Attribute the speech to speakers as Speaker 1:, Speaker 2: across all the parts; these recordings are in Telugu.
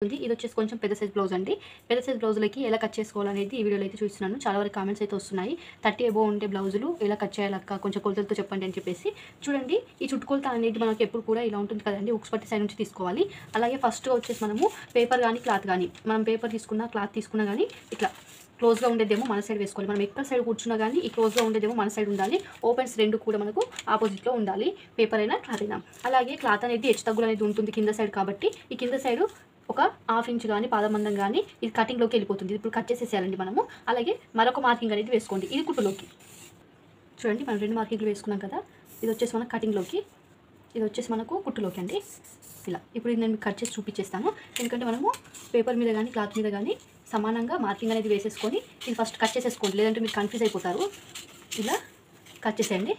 Speaker 1: ఇది వచ్చేసి కొంచెం పెద్ద సైజ్ బ్లౌజ్ అండి. పెద్ద సైజ్ బ్లౌజులకి ఎలా కట్ చేసుకోవాలనేది ఈ వీడియోలో అయితే చూస్తున్నాను. చాలా వరకు కామెంట్స్ అయితే వస్తున్నాయి. 30 అబోవ్ ఉండే బ్లౌజులు ఎలా కట్ చేయాలక్క కొంచెం కొలతలతో చెప్పండి అని చెప్పేసి. చూడండి ఈ చుట్టుకొలత అనేది మనకి ఎప్పుడు కూడా ఇలా ఉంటుంది కదండి. ఉక్స్ పట్టి సైడ్ నుంచి తీసుకోవాలి. అలాగే ఫస్ట్‌గా వచ్చేసి మనము పేపర్ గానీ, క్లాత్ గానీ మనం పేపర్ తీసుకున్నా, క్లాత్ తీసుకున్నా గానీ ఇట్లా క్లోజ్‌గా ఉండేదేమో మన సైడ్ వేసుకోవాలి. మనం ఎక్కడ సైడ్ కూర్చున్నా గానీ ఈ క్లోజ్‌గా ఉండేదేమో మన సైడ్ ఉండాలి. ఓపెన్స్ రెండు కూడా మనకు ఆపోజిట్‌లో ఉండాలి. పేపర్ అయినా, క్లాత్ అయినా. అలాగే క్లాత్ అనేది హెచ్చు తగ్గులు అనేది ఉంటుంది కింద సైడ్ కాబట్టి ఈ కింద సైడు ఒక హాఫ్ ఇంచ్ కానీ పాదమందం కానీ ఇది కటింగ్లోకి వెళ్ళిపోతుంది. ఇప్పుడు కట్ చేసేసేయాలండి మనము. అలాగే మరొక మార్కింగ్ అనేది వేసుకోండి. ఇది కుట్టులోకి చూడండి మనం 2 మార్కింగ్లు వేసుకున్నాం కదా. ఇది వచ్చేసి మన కటింగ్లోకి, ఇది వచ్చేసి మనకు కుట్టులోకి అండి. ఇలా ఇప్పుడు ఇది నేను మీకు కట్ చేసి చూపించేస్తాను. ఎందుకంటే మనము పేపర్ మీద కానీ క్లాత్ మీద కానీ సమానంగా మార్కింగ్ అనేది వేసేసుకొని ఇది ఫస్ట్ కట్ చేసేసుకోండి, లేదంటే మీరు కన్ఫ్యూజ్ అయిపోతారు. ఇలా కట్ చేసేయండి.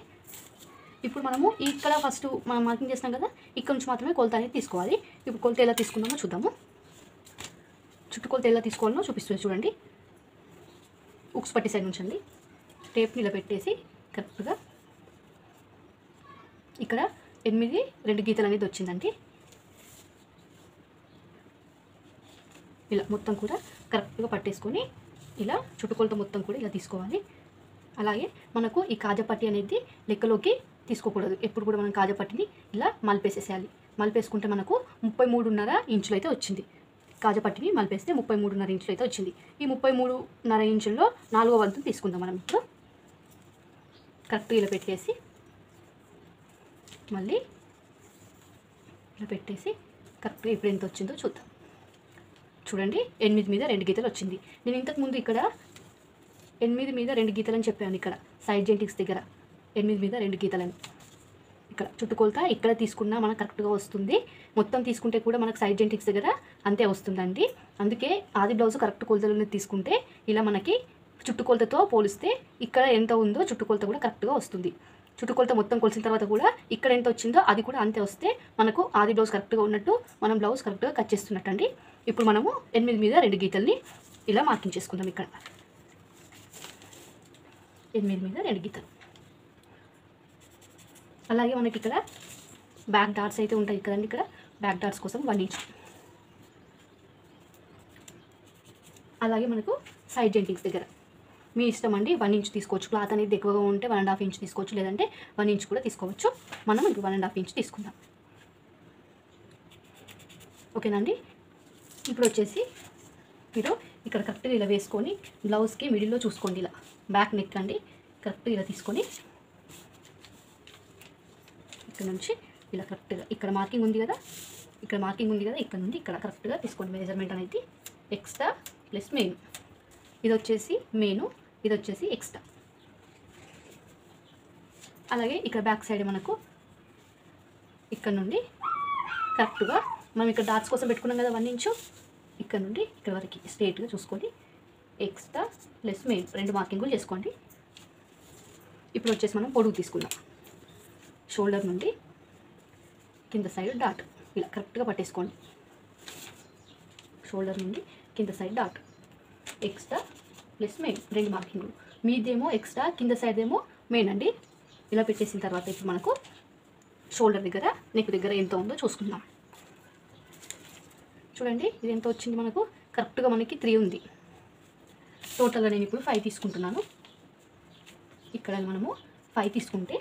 Speaker 1: ఇప్పుడు మనము ఇక్కడ ఫస్ట్ మనం మార్కింగ్ చేస్తాం కదా, ఇక్కడ నుంచి మాత్రమే కొలత అనేది తీసుకోవాలి. ఇప్పుడు కొలత ఎలా తీసుకుందామో చూద్దాము. చుట్టుకొలత ఎలా తీసుకోవాలో చూపిస్తుంది చూడండి. ఉక్స్ పట్టి సైడ్ నుంచి అండి. టేప్ని ఇలా పెట్టేసి కరెక్ట్గా ఇక్కడ 8 2 గీతలు అనేది వచ్చిందండి. ఇలా మొత్తం కూడా కరెక్ట్గా పట్టేసుకొని ఇలా చుట్టుకొలత మొత్తం కూడా ఇలా తీసుకోవాలి. అలాగే మనకు ఈ కాజపట్టి అనేది లెక్కలోకి తీసుకోకూడదు. ఎప్పుడు కూడా మనం కాజపట్టిని ఇలా మలిపేసేసేయాలి. మలిపేసుకుంటే మనకు 33.5 ఇంచులు అయితే వచ్చింది. కాజపట్టిని మలిపేస్తే 33.5 ఇంచులు అయితే వచ్చింది. ఈ 33.5 ఇంచుల్లో 4వ వంతు తీసుకుందాం మనం. ఇప్పుడు కరెక్ట్గా ఇలా పెట్టేసి మళ్ళీ ఇలా పెట్టేసి కరెక్ట్గా ఇప్పుడు ఎంత వచ్చిందో చూద్దాం. చూడండి 8 మీద 2 గీతలు వచ్చింది. నేను ఇంతకుముందు ఇక్కడ 8 మీద 2 గీతలని చెప్పాను. ఇక్కడ సైడ్ జెంటిక్స్ దగ్గర 8 మీద 2 గీతలని ఇక్కడ చుట్టుకొలత ఇక్కడ తీసుకున్నా మనకు కరెక్ట్గా వస్తుంది. మొత్తం తీసుకుంటే కూడా మనకు సైడ్ జెంటిక్స్ దగ్గర అంతే వస్తుందండి. అందుకే ఆది బ్లౌజ్ కరెక్ట్ కొలతలను తీసుకుంటే ఇలా మనకి చుట్టుకొలతతో పోలిస్తే ఇక్కడ ఎంత ఉందో చుట్టుకొలత కూడా కరెక్ట్గా వస్తుంది. చుట్టుకొలత మొత్తం కొలిసిన తర్వాత కూడా ఇక్కడ ఎంత వచ్చిందో అది కూడా అంతే వస్తే మనకు ఆది బ్లౌజ్ కరెక్ట్గా ఉన్నట్టు, మనం బ్లౌజ్ కరెక్ట్గా కట్ చేస్తున్నట్టు అండి. ఇప్పుడు మనము 8 మీద 2 గీతల్ని ఇలా మార్కింగ్ చేసుకుందాం. ఇక్కడ 8 మీద 2 గీతలు. అలాగే మనకి ఇక్కడ బ్యాక్ డాట్స్ అయితే ఉంటాయి కదండి. ఇక్కడ బ్యాక్ డాట్స్ కోసం 1 ఇంచ్. అలాగే మనకు సైడ్ జెంటింగ్స్ దగ్గర మీ ఇష్టం అండి. 1 ఇంచ్ తీసుకోవచ్చు. క్లాత్ అనేది ఎక్కువగా ఉంటే 1.5 ఇంచ్ తీసుకోవచ్చు, లేదంటే 1 ఇంచ్ కూడా తీసుకోవచ్చు. మనం ఇంక 1.5 ఇంచ్ తీసుకుందాం. ఓకేనండి. ఇప్పుడు వచ్చేసి మీరు ఇక్కడ కరెక్ట్గా ఇలా వేసుకొని బ్లౌజ్కి మిడిల్లో చూసుకోండి. ఇలా బ్యాక్ నెక్ అండి. కరెక్ట్గా ఇలా తీసుకొని ఇక్కడ నుంచి ఇలా కరెక్ట్గా ఇక్కడ మార్కింగ్ ఉంది కదా, ఇక్కడ మార్కింగ్ ఉంది కదా, ఇక్కడ నుండి ఇక్కడ కరెక్ట్గా తీసుకోండి. మెజర్మెంట్ అనేది ఎక్స్ట్రా ప్లస్ మెయిన్. ఇది వచ్చేసి మెయిన్, ఇది వచ్చేసి ఎక్స్ట్రా. అలాగే ఇక్కడ బ్యాక్ సైడ్ మనకు ఇక్కడ నుండి కరెక్ట్గా మనం ఇక్కడ డాట్స్ కోసం పెట్టుకున్నాం కదా 1 ఇంచు, ఇక్కడ నుండి ఇక్కడ వరకు స్ట్రైట్గా చూసుకోండి. ఎక్స్ట్రా ప్లస్ మెయిన్ 2 మార్కింగులు చేసుకోండి. ఇప్పుడు వచ్చేసి మనం పొడుగు తీసుకుందాం. షోల్డర్ నుండి కింద సైడ్ డాట్ ఇలా కరెక్ట్గా పట్టేసుకోండి. షోల్డర్ నుండి కింద side dot extra plus main 2 మార్కింగ్లు. మీదేమో ఎక్స్ట్రా, కింద సైడ్ ఏమో మెయిన్ అండి. ఇలా పెట్టేసిన తర్వాత ఇప్పుడు మనకు షోల్డర్ దగ్గర, నెక్ దగ్గర ఎంత ఉందో చూసుకుందాం. చూడండి ఇది ఎంత వచ్చింది మనకు. కరెక్ట్గా మనకి 3 ఉంది. టోటల్గా నేను ఇప్పుడు 5 తీసుకుంటున్నాను. ఇక్కడ మనము 5 తీసుకుంటే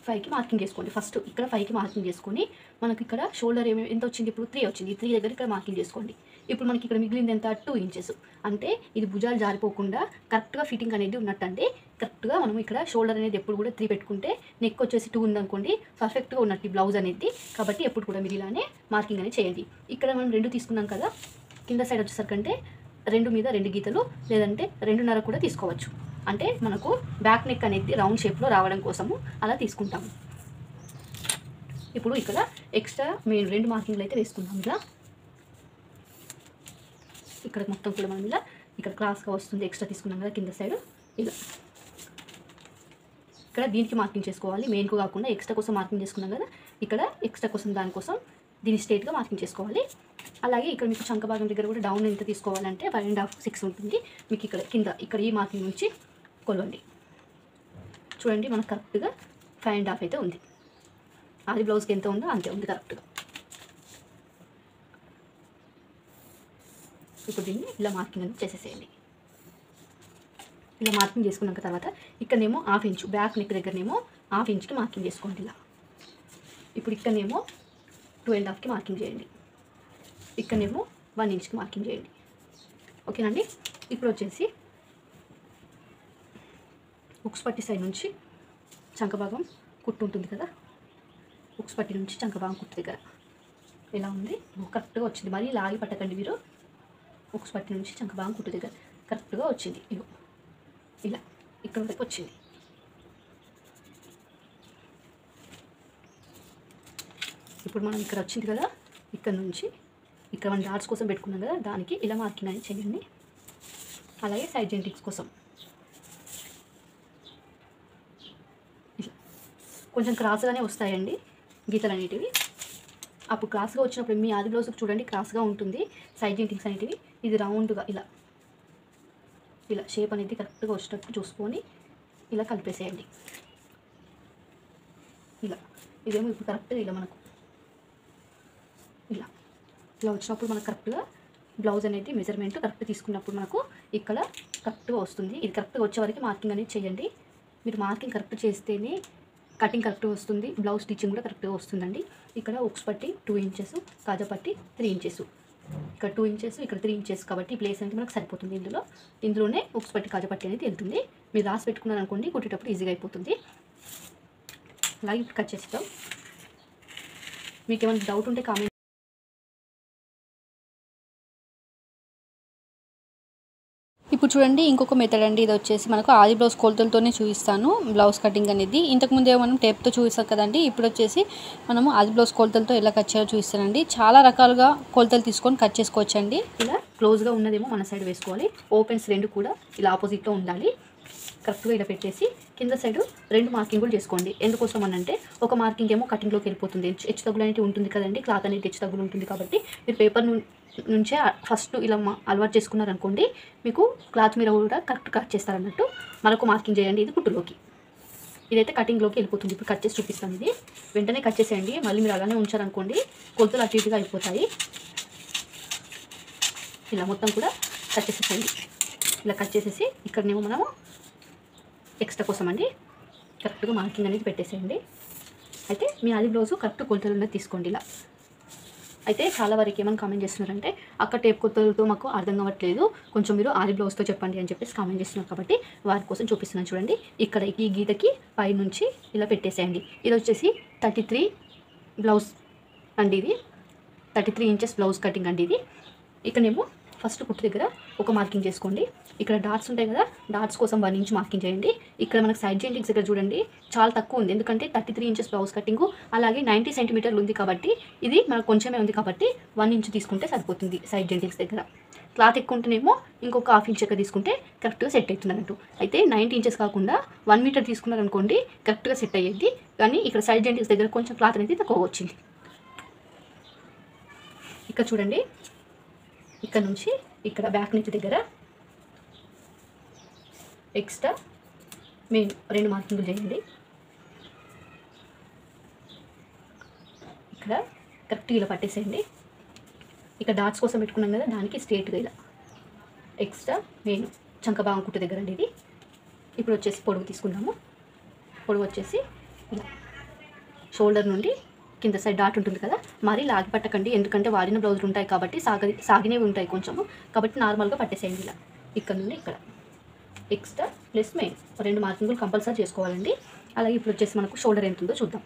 Speaker 1: 5కి మార్కింగ్ చేసుకోండి. ఫస్ట్ ఇక్కడ 5కి మార్కింగ్ చేసుకొని మనకి ఇక్కడ షోల్డర్ ఎంత వచ్చింది, ఇప్పుడు 3 వచ్చింది. 3 దగ్గర ఇక్కడ మార్కింగ్ చేసుకోండి. ఇప్పుడు మనకి ఇక్కడ మిగిలింది ఎంత, 2 ఇంచెస్. అంటే ఇది భుజాలు జారిపోకుండా కరెక్ట్గా ఫిట్టింగ్ అనేది ఉన్నట్టండి. కరెక్ట్గా మనం ఇక్కడ షోల్డర్ అనేది ఎప్పుడు కూడా 3 పెట్టుకుంటే నెక్ వచ్చేసి 2 ఉందనుకోండి, పర్ఫెక్ట్గా ఉన్నట్టు బ్లౌజ్ అనేది. కాబట్టి ఎప్పుడు కూడా మీరు ఇలానే మార్కింగ్ అనేది చేయండి. ఇక్కడ మనం 2 తీసుకున్నాం కదా, కింద సైడ్ వచ్చేసరికంటే 2 మీద 2 గీతలు, లేదంటే 2.5 కూడా తీసుకోవచ్చు. అంటే మనకు బ్యాక్ నెక్ అనేది రౌండ్ షేప్లో రావడం కోసము అలా తీసుకుంటాము. ఇప్పుడు ఇక్కడ ఎక్స్ట్రా మెయిన్ 2 మార్కింగ్లు అయితే వేసుకుందాం. ఇలా ఇక్కడ మొత్తం కూడా మనం ఇలా ఇక్కడ క్రాస్గా వస్తుంది. ఎక్స్ట్రా తీసుకున్నాం కదా కింద సైడ్, ఇలా ఇక్కడ దీనికి మార్కింగ్ చేసుకోవాలి. మెయిన్కు కాకుండా ఎక్స్ట్రా కోసం మార్కింగ్ చేసుకున్నాం కదా, ఇక్కడ ఎక్స్ట్రా కోసం దానికోసం దీన్ని స్ట్రైట్గా మార్కింగ్ చేసుకోవాలి. అలాగే ఇక్కడ మీకు చంక భాగం దగ్గర కూడా డౌన్ ఎంత తీసుకోవాలంటే 5.5 6 ఉంటుంది. మీకు ఇక్కడ కింద ఇక్కడ ఈ మార్కింగ్ నుంచి కొలవండి. చూడండి మనకు కరెక్ట్గా 5.5 అయితే ఉంది. ఆది బ్లౌజ్కి ఎంత ఉందో అంతే ఉంది కరెక్ట్గా. ఇప్పుడు దీన్ని ఇలా మార్కింగ్ అనేది చేసేసేయండి. ఇలా మార్కింగ్ చేసుకున్నాక తర్వాత ఇక్కడనేమో 1/2 ఇంచు బ్యాక్ నెక్ దగ్గరనేమో 1/2 ఇంచుకి మార్కింగ్ చేసుకోండి ఇలా. ఇప్పుడు ఇక్కడనేమో 2.5కి మార్కింగ్ చేయండి. ఇక్కడనేమో 1 ఇంచుకి మార్కింగ్ చేయండి. ఓకేనండి. ఇప్పుడు వచ్చేసి ఉక్స్ పట్టి సైడ్ నుంచి చంక భాగం కుట్టు ఉంటుంది కదా, ఉక్స్ పట్టి నుంచి చంక భాగం కుట్టు దగ్గర ఎలా ఉంది, కరెక్ట్గా వచ్చింది. మరీ లాగి పట్టకండి మీరు. ఉక్స్ పట్టి నుంచి చంక భాగం కుట్టు దగ్గర కరెక్ట్గా వచ్చింది. ఇగో ఇలా ఇక్కడ వరకు వచ్చింది. ఇప్పుడు మనం ఇక్కడ వచ్చింది కదా, ఇక్కడ నుంచి ఇక్కడ మనం డాట్స్ కోసం పెట్టుకున్నాం కదా, దానికి ఇలా మార్కింగ్ అనేది చేయండి. అలాగే సైడ్ జెంటిక్స్ కోసం ఇలా కొంచెం క్రాస్గానే వస్తాయండి గీతలు అనేటివి. అప్పుడు క్రాస్గా వచ్చినప్పుడు మీ ఆది బ్లౌజ్కి చూడండి క్రాస్గా ఉంటుంది సైడ్ జెంటిక్స్ అనేటివి. ఇది రౌండ్గా ఇలా ఇలా షేప్ అనేది కరెక్ట్గా వచ్చేటట్టు చూసుకొని ఇలా కలిపేసేయండి. ఇలా ఇదేమో ఇప్పుడు కరెక్ట్గా ఇలా మనకు ఇలా ఇలా వచ్చినప్పుడు మనకు కరెక్ట్గా బ్లౌజ్ అనేది మెజర్మెంట్ కరెక్ట్ తీసుకున్నప్పుడు మనకు ఇక్కడ కరెక్ట్గా వస్తుంది. ఇది కరెక్ట్గా వచ్చే వరకు మార్కింగ్ అనేది చేయండి. మీరు మార్కింగ్ కరెక్ట్ చేస్తేనే కటింగ్ కరెక్ట్గా వస్తుంది, బ్లౌజ్ స్టిచ్చింగ్ కూడా కరెక్ట్గా వస్తుందండి. ఇక్కడ ఉక్స్ పట్టి 2 ఇంచెస్, కాజా పట్టి 3 ఇంచెస్, ఇక్కడ 2 ఇంచెస్, ఇక్కడ 3 ఇంచెస్ కాబట్టి ఈ ప్లేస్ అనేది మనకు సరిపోతుంది. ఇందులోనే ఉక్స్ పట్టి కాజా పట్టి అనేది వెళ్తుంది. మీరు రాసి పెట్టుకున్నారు అనుకోండి కుట్టేటప్పుడు ఈజీగా అయిపోతుంది. అలాగే ఇప్పుడు కట్ చేస్తాం. మీకు ఏమైనా డౌట్ ఉంటే కామెంట్. ఇప్పుడు చూడండి ఇంకొక మెథడ్ అండి. ఇది వచ్చేసి మనకు ఆది బ్లౌజ్ కొలతలతోనే చూపిస్తాను బ్లౌజ్ కటింగ్ అనేది. ఇంతకుముందే మనం టేప్తో చూపిస్తాం కదండి. ఇప్పుడు వచ్చేసి మనము ఆది బ్లౌజ్ కొలతలతో ఎలా కట్ చేయాలో చూపిస్తానండి. చాలా రకాలుగా కొలతలు తీసుకొని కట్ చేసుకోవచ్చండి. ఇలా క్లోజ్గా ఉన్నదేమో మన సైడ్ వేసుకోవాలి. ఓపెన్స్ రెండు కూడా ఇలా ఆపోజిట్లో ఉండాలి. కరెక్ట్గా ఇలా పెట్టేసి కింద సైడ్ 2 మార్కింగులు చేసుకోండి. ఎందుకోసం అని అంటే ఒక మార్కింగ్ ఏమో కటింగ్లోకి వెళ్ళిపోతుంది. హెచ్చు తగ్గులు అనేది ఉంటుంది కదండి, క్లాత్ అనేది హెచ్చు తగ్గులు ఉంటుంది కాబట్టి మీరు పేపర్ నుంచే ఫస్ట్ ఇలా అలవాటు చేసుకున్నారనుకోండి మీకు క్లాత్ మీద కూడా కరెక్ట్ కట్ చేస్తారన్నట్టు. మరొక మార్కింగ్ చేయండి. ఇది కుట్టులోకి, ఇదైతే కటింగ్లోకి వెళ్ళిపోతుంది. ఇప్పుడు కట్ చేసి చూపిస్తాను. ఇది వెంటనే కట్ చేసేయండి. మళ్ళీ మీరు అలానే ఉంచారనుకోండి కొలతలు అటు ఇటుగా అయిపోతాయి. ఇలా మొత్తం కూడా కట్ చేసేసేయండి. ఇలా కట్ చేసేసి ఇక్కడనేమో మనము ఎక్స్ట్రా కోసం అండి కరెక్ట్గా మార్కింగ్ అనేది పెట్టేసేయండి. అయితే మీ ఆది బ్లౌజు కరెక్ట్ కొలతలు ఉన్నది తీసుకోండి. ఇలా అయితే చాలా వరకు ఏమని కామెంట్ చేస్తున్నారంటే అక్క టేప్ కొలతలతో మాకు అర్థం కావట్లేదు, కొంచెం మీరు ఆది బ్లౌజ్తో చెప్పండి అని చెప్పేసి కామెంట్ చేస్తున్నారు కాబట్టి వారి కోసం చూపిస్తున్నాను. చూడండి ఇక్కడ ఈ గీతకి పై నుంచి ఇలా పెట్టేసేయండి. ఇది వచ్చేసి 33 బ్లౌజ్ అండి. ఇది 33 ఇంచెస్ బ్లౌజ్ కటింగ్ అండి. ఇది ఇక్కడనేమో ఫస్ట్ కుట్టు దగ్గర ఒక మార్కింగ్ చేసుకోండి. ఇక్కడ డాట్స్ ఉంటాయి కదా, డాట్స్ కోసం 1 ఇంచ్ మార్కింగ్ చేయండి. ఇక్కడ మనకు సైడ్ జెంటిక్స్ దగ్గర చూడండి చాలా తక్కువ ఉంది, ఎందుకంటే 33 ఇంచెస్ బ్లౌజ్ కటింగ్, అలాగే 90 సెంటీమీటర్లు ఉంది కాబట్టి ఇది మనకు కొంచెమే ఉంది కాబట్టి 1 ఇంచ్ తీసుకుంటే సరిపోతుంది. సైడ్ జెంటిక్స్ దగ్గర క్లాత్ ఎక్కువ ఉంటేనేమో ఇంకొక 1/2 ఇంచ్ ఎక్కడ తీసుకుంటే కరెక్ట్గా సెట్ అవుతుంది అన్నట్టు. అయితే 90 ఇంచెస్ కాకుండా 1 మీటర్ తీసుకున్నారనుకోండి కరెక్ట్గా సెట్ అయ్యేది. కానీ ఇక్కడ సైడ్ జెంటిక్స్ దగ్గర కొంచెం క్లాత్ అనేది తక్కువ వచ్చింది. ఇక్కడ చూడండి ఇక్కడ నుంచి ఇక్కడ బ్యాక్ నెక్ దగ్గర ఎక్స్ట్రా మెయిన్ 2 మార్కింగ్లు చేయండి. ఇక్కడ కరెక్ట్గా ఇలా పట్టేసేయండి. ఇక్కడ డాట్స్ కోసం పెట్టుకున్నాం కదా, దానికి స్ట్రేట్గా ఇలా ఎక్స్ట్రా మెయిన్ చంక భాగం కుట్టు దగ్గర అండి ఇది. ఇప్పుడు వచ్చేసి పొడవు తీసుకుందాము. పొడవు వచ్చేసి ఇలా షోల్డర్ నుండి కింద సైడ్ డాట్ ఉంటుంది కదా, మరీ లాగి పట్టకండి, ఎందుకంటే వాడిన బ్లౌజులు ఉంటాయి కాబట్టి సాగినవి ఉంటాయి కొంచెము, కాబట్టి నార్మల్గా పట్టేసేయండి. ఇలా ఇక్కడ నుండి ఇక్కడ ఎక్స్ట్రా ప్లస్ మెయిన్ 2 మార్కింగులు కంపల్సరీ చేసుకోవాలండి. అలాగే ఇప్పుడు వచ్చేసి మనకు షోల్డర్ ఎంత ఉందో చూద్దాం.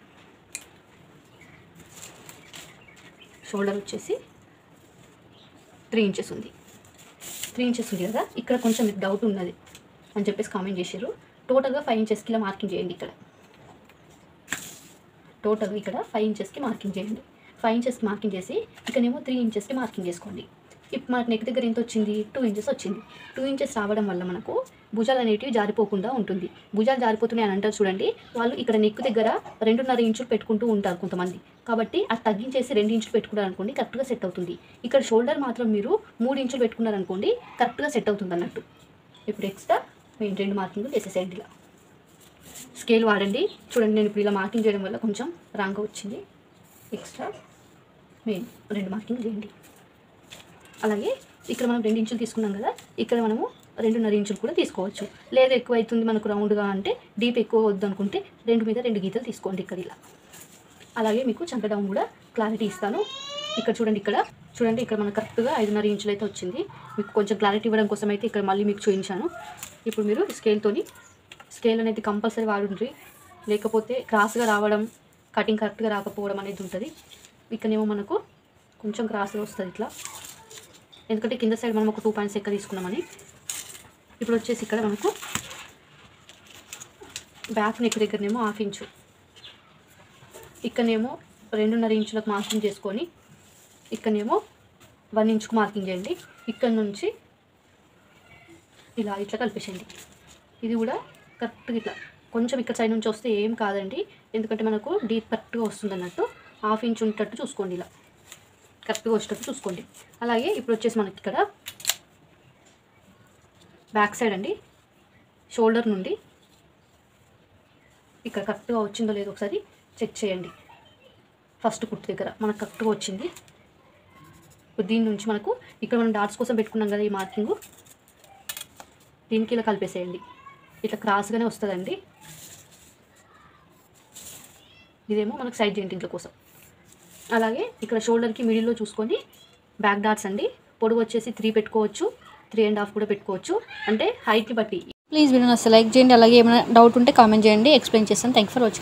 Speaker 1: షోల్డర్ వచ్చేసి 3 ఇంచెస్ ఉంది. 3 ఇంచెస్ ఉంది కదా, ఇక్కడ కొంచెం మీకు డౌట్ ఉన్నది అని చెప్పేసి కామెంట్ చేశారు. టోటల్గా 5 ఇంచెస్కి ఇలా మార్కింగ్ చేయండి. ఇక్కడ టోటల్గా ఇక్కడ 5 ఇంచెస్కి మార్కింగ్ చేయండి. 5 ఇంచెస్కి మార్కింగ్ చేసి ఇక్కడేమో 3 ఇంచెస్కి మార్కింగ్ చేసుకోండి. ఇప్పుడు మనకు నెక్ దగ్గర ఎంత వచ్చింది, 2 ఇంచెస్ వచ్చింది. 2 ఇంచెస్ రావడం వల్ల మనకు భుజాలు అనేటివి జారిపోకుండా ఉంటుంది. భుజాలు జారిపోతున్నాయి అని అంటారు చూడండి, వాళ్ళు ఇక్కడ నెక్ దగ్గర 2.5 ఇంచులు పెట్టుకుంటూ ఉంటారు కొంతమంది, కాబట్టి అది తగ్గించేసి 2 ఇంచులు పెట్టుకున్నారు అనుకోండి కరెక్ట్గా సెట్ అవుతుంది. ఇక్కడ షోల్డర్ మాత్రం మీరు 3 ఇంచులు పెట్టుకున్నారు అనుకోండి కరెక్ట్గా సెట్ అవుతుంది అన్నట్టు. ఇప్పుడు ఎక్స్ట్రా మెయిన్ 2 మార్కింగ్లు వేసేసేయండి. ఇలా స్కేల్ వాడండి. చూడండి నేను ఇప్పుడు ఇలా మార్కింగ్ చేయడం వల్ల కొంచెం రాంగ్గా వచ్చింది. ఎక్స్ట్రా మెయిన్ 2 మార్కింగ్ చేయండి. అలాగే ఇక్కడ మనం 2 ఇంచులు తీసుకున్నాం కదా, ఇక్కడ మనము 2.5 ఇంచులు కూడా తీసుకోవచ్చు. లేదా ఎక్కువ అవుతుంది మనకు రౌండ్గా అంటే, డీప్ ఎక్కువ వద్దు అనుకుంటే 2 మీద 2 గీతలు తీసుకోండి ఇక్కడ ఇలా. అలాగే మీకు చంక డౌన్ కూడా క్లారిటీ ఇస్తాను. ఇక్కడ చూడండి, ఇక్కడ మనకు కరెక్ట్గా 5.5 ఇంచులు అయితే వచ్చింది. మీకు కొంచెం క్లారిటీ ఇవ్వడం కోసం అయితే ఇక్కడ మళ్ళీ మీకు చూపించాను. ఇప్పుడు మీరు స్కేల్ అనేది కంపల్సరీ వాడుండ్రి, లేకపోతే క్రాస్గా రావడం, కటింగ్ కరెక్ట్గా రాకపోవడం అనేది ఉంటుంది. ఇక్కడనేమో మనకు కొంచెం క్రాస్గా వస్తుంది ఇట్లా, ఎందుకంటే కింద సైడ్ మనం ఒక 2 పాయింట్స్ ఎక్క తీసుకున్నామని. ఇప్పుడు వచ్చేసి ఇక్కడ మనకు బ్యాక్ నెక్ దగ్గరనేమో 1/2 ఇంచు, ఇక్కడనేమో 2.5 ఇంచులకు మార్కింగ్ చేసుకొని, ఇక్కడనేమో 1 ఇంచుకు మార్కింగ్ చేయండి. ఇక్కడ నుంచి ఇట్లా కలిపేసేయండి. ఇది కూడా కరెక్ట్గా ఇట్లా కొంచెం ఇక్కడ సైడ్ నుంచి వస్తే ఏం కాదండి, ఎందుకంటే మనకు డీప్ కరెక్ట్గా వస్తుంది అన్నట్టు. 1/2 ఇంచు ఉండేటట్టు చూసుకోండి, ఇలా కరెక్ట్గా వచ్చేటట్టు చూసుకోండి. అలాగే ఇప్పుడు వచ్చేసి మనకి ఇక్కడ బ్యాక్ సైడ్ అండి, షోల్డర్ నుండి ఇక్కడ కరెక్ట్గా వచ్చిందో లేదో ఒకసారి చెక్ చేయండి. ఫస్ట్ కుట్టు దగ్గర మనకు కరెక్ట్గా వచ్చింది. దీని నుంచి మనకు ఇక్కడ మనం డాట్స్ కోసం పెట్టుకున్నాం కదా ఈ మార్కింగ్, దీనికి ఇలా కలిపేసేయండి. ఇట్లా క్రాస్గానే వస్తుందండి. ఇదేమో మనకు సైడ్ జాయింటింగ్ల కోసం. అలాగే ఇక్కడ షోల్డర్కి మిడిల్లో చూసుకొని బ్యాక్ డాట్స్ అండి, పొడవు వచ్చేసి 3 పెట్టుకోవచ్చు, 3.5 కూడా పెట్టుకోవచ్చు, అంటే హైట్ని బట్టి.
Speaker 2: ప్లీజ్ వీడియోని అసలు లైక్ చేయండి. అలాగే ఏమైనా డౌట్ ఉంటే కామెంట్ చేయండి, ఎక్స్ప్లెయిన్ చేస్తాను. Thank for watching.